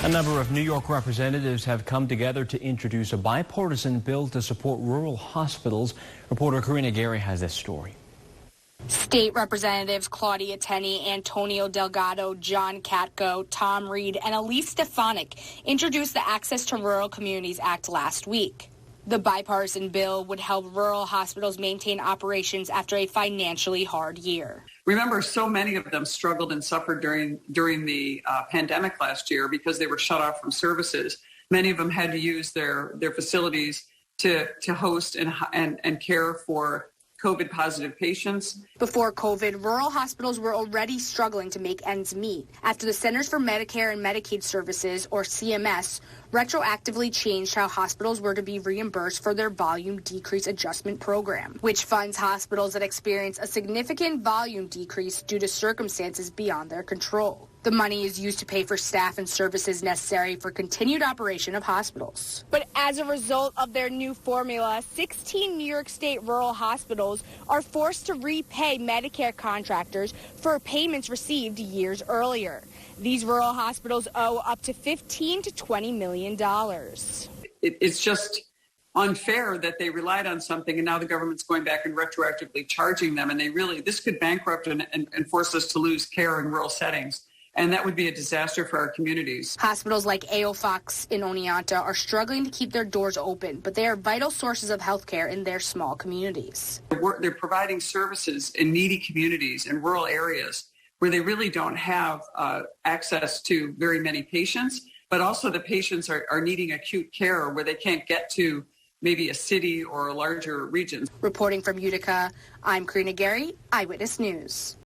A number of New York representatives have come together to introduce a bipartisan bill to support rural hospitals. Reporter Karina Gary has this story. State Representatives Claudia Tenney, Antonio Delgado, John Katko, Tom Reed, and Elise Stefanik introduced the Access to Rural Communities Act last week. The bipartisan bill would help rural hospitals maintain operations after a financially hard year. Remember, so many of them struggled and suffered during the pandemic last year because they were shut off from services. Many of them had to use their facilities to host and care for COVID-positive patients. Before COVID, rural hospitals were already struggling to make ends meet after the Centers for Medicare and Medicaid Services, or CMS, retroactively changed how hospitals were to be reimbursed for their volume decrease adjustment program, which funds hospitals that experience a significant volume decrease due to circumstances beyond their control. The money is used to pay for staff and services necessary for continued operation of hospitals. But as a result of their new formula, 16 New York State rural hospitals are forced to repay Medicare contractors for payments received years earlier. These rural hospitals owe up to $15 to $20 million. It's just unfair that they relied on something and now the government's going back and retroactively charging them. And this could bankrupt and force us to lose care in rural settings. And that would be a disaster for our communities. Hospitals like A.O. Fox in Oneonta are struggling to keep their doors open, but they are vital sources of health care in their small communities. They're providing services in needy communities in rural areas where they really don't have access to very many patients, but also the patients are needing acute care where they can't get to maybe a city or a larger region. Reporting from Utica, I'm Karina Gary, Eyewitness News.